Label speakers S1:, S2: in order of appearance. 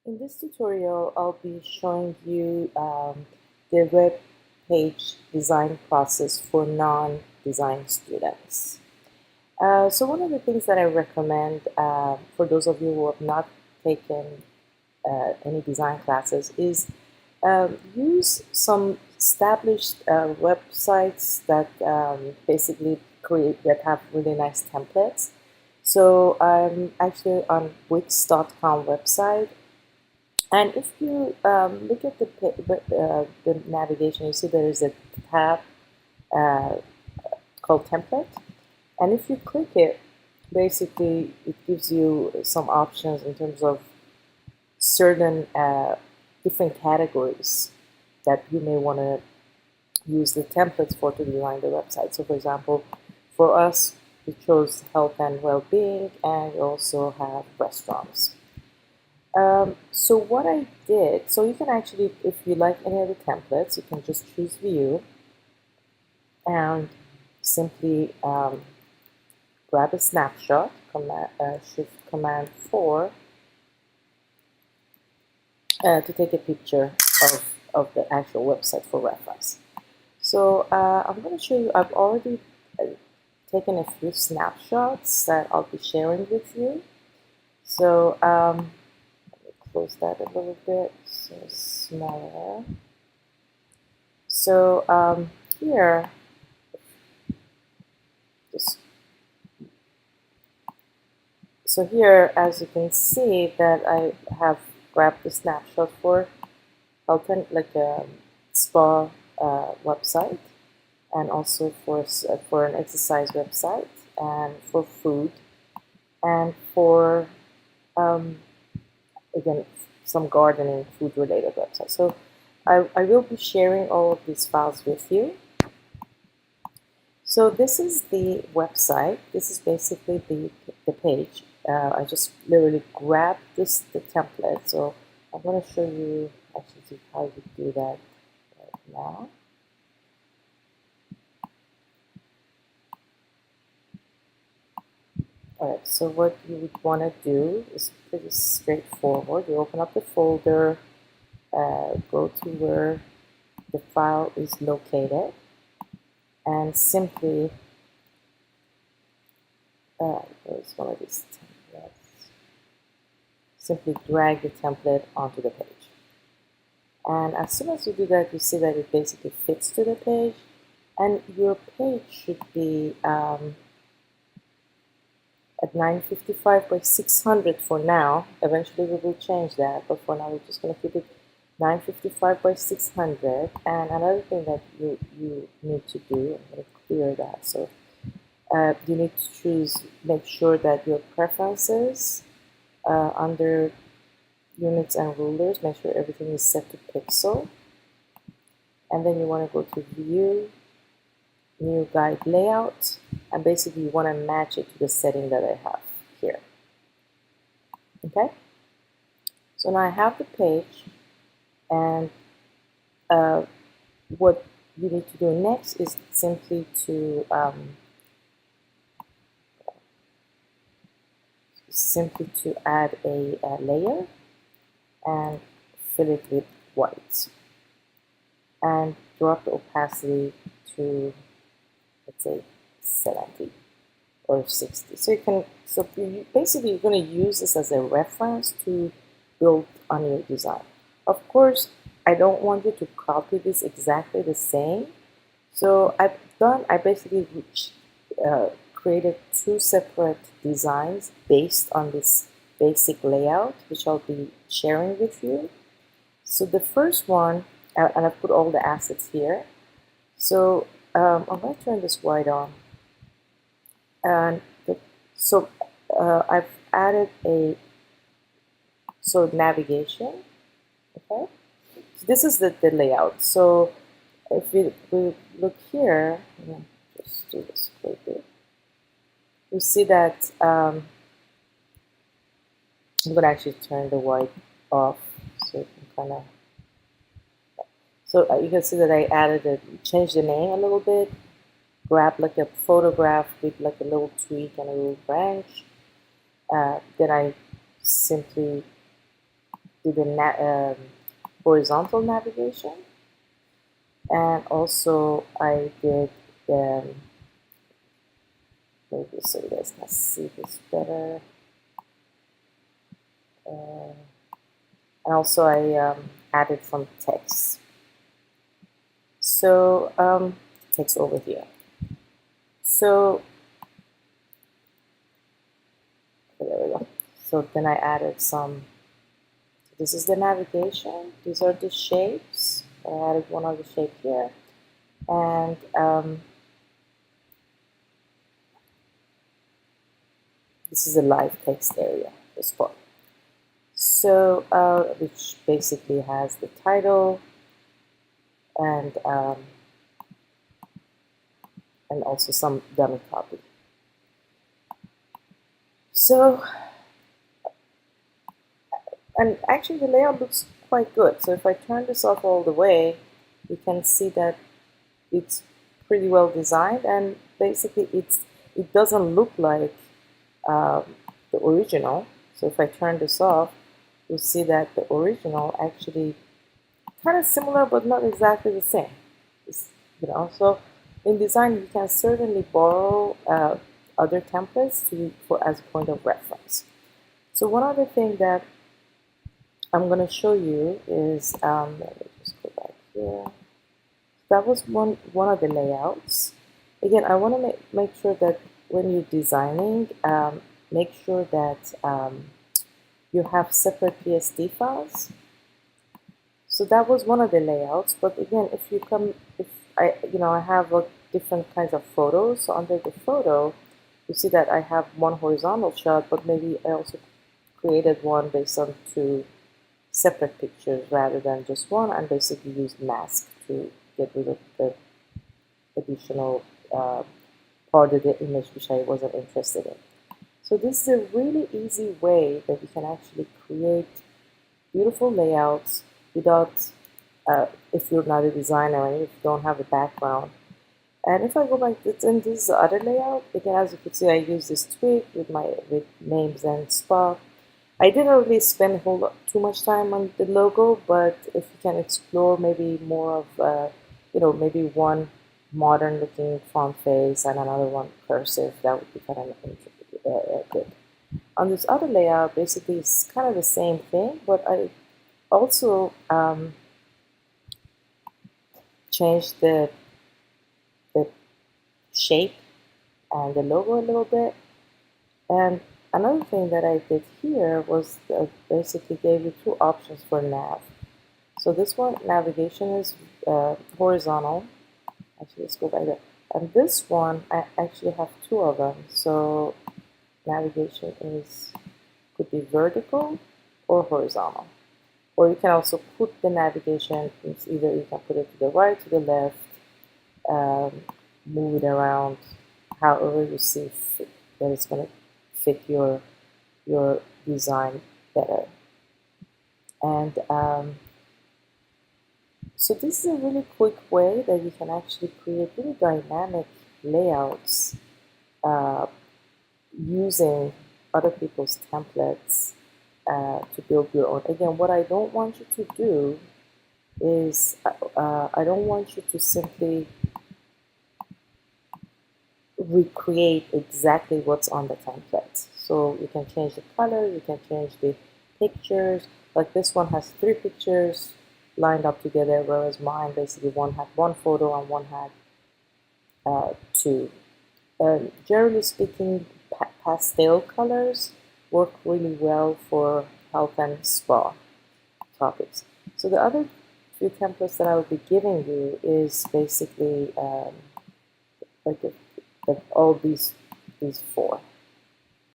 S1: In this tutorial, I'll be showing you the web page design process for non-design students. So one of the things that I recommend for those of you who have not taken any design classes is use some established websites that basically that have really nice templates. So I'm actually on Wix.com website, and if you look at the navigation, you see there is a tab uh, called template. And if you click it, basically it gives you some options in terms of certain different categories that you may want to use the templates for to design the website. So for example, for us, we chose health and well-being, and we also have restaurants. So what I did, so you can actually, if you like any of the templates, you can just choose view and simply grab a snapshot, shift command 4 to take a picture of the actual website for reference. So I'm going to show you, I've already taken a few snapshots that I'll be sharing with you. So close that a little bit so smaller. So here, just so here, as you can see, that I have grabbed the snapshot for Hilton, like a spa website, and also for an exercise website, and for food, and for um, again some gardening food related websites. So I will be sharing all of these files with you. So this is the website. This is basically the page. I just literally grabbed the template. So I'm going to show you actually how you do that right now. Alright, so what you would want to do is pretty straightforward. You open up the folder, go to where the file is located, and simply there's one of these templates. Simply drag the template onto the page. And as soon as you do that, you see that it basically fits to the page, and your page should be at 955 by 600 for now. Eventually we will change that, but for now we're just going to keep it 955 by 600. And another thing that you need to do, I'm going to clear that. So you need to make sure that your preferences under units and rulers, make sure everything is set to pixel. And then you want to go to view, new guide layout, and basically you want to match it to the setting that I have here. Okay, so now I have the page, and what you need to do next is simply to add a layer and fill it with white, and drop the opacity to, let's say, 70 or 60. So basically you're going to use this as a reference to build on your design. Of course, I don't want you to copy this exactly the same. So I basically created two separate designs based on this basic layout, which I'll be sharing with you. So the first one, and I've put all the assets here. So I'm going to turn this white on. And so I've added a navigation. Okay, so this is the layout. So if we look here, just do this quickly. You see that I'm going to actually turn the white off, so you can kind of. So you can see that I changed the name a little bit, grab like a photograph with like a little tweak and a little branch. Then I simply do the horizontal navigation, and also I did the, maybe so you guys can see this better. And also I added some text. So text over here. So there we go. So then I added some. This is the navigation. These are the shapes. I added one other shape here, and this is a live text area. This part. So which basically has the title and also some dummy copy. So, and actually the layout looks quite good. So if I turn this off all the way, you can see that it's pretty well designed, and basically it doesn't look like the original. So if I turn this off, you'll see that the original actually kind of similar, but not exactly the same. So in design, you can certainly borrow other templates for as a point of reference. So one other thing that I'm going to show you is, let me just go back here. That was one of the layouts. Again, I want to make sure that when you're designing, make sure that you have separate PSD files. So that was one of the layouts. But again, if I have different kinds of photos. So under the photo, you see that I have one horizontal shot, but maybe I also created one based on two separate pictures rather than just one, and basically used mask to get rid of the additional part of the image which I wasn't interested in. So this is a really easy way that you can actually create beautiful layouts without, if you're not a designer and if you don't have a background. And if I go back, and this is the other layout. Again, as you can see, I use this twig with names and spa. I didn't really spend too much time on the logo, but if you can explore maybe more of, maybe one modern looking font face and another one cursive, that would be kind of good. On this other layout, basically it's kind of the same thing, but I also changed the shape and the logo a little bit. And another thing that I did here was basically gave you two options for nav. So this one, navigation, is horizontal. Actually, let's go back there. And this one, I actually have two of them. So navigation could be vertical or horizontal. Or you can also put the navigation, it's either you can put it to the right, to the left, move it around, however you see fit, that it's going to fit your design better. And so this is a really quick way that you can actually create really dynamic layouts using other people's templates to build your own. Again, what I don't want you to do is I don't want you to simply recreate exactly what's on the template. So you can change the color, you can change the pictures. Like this one has 3 pictures lined up together, whereas mine basically one had 1 photo and one had 2. Generally speaking, pastel colors work really well for health and spa topics. So the other few templates that I will be giving you is basically like all these 4.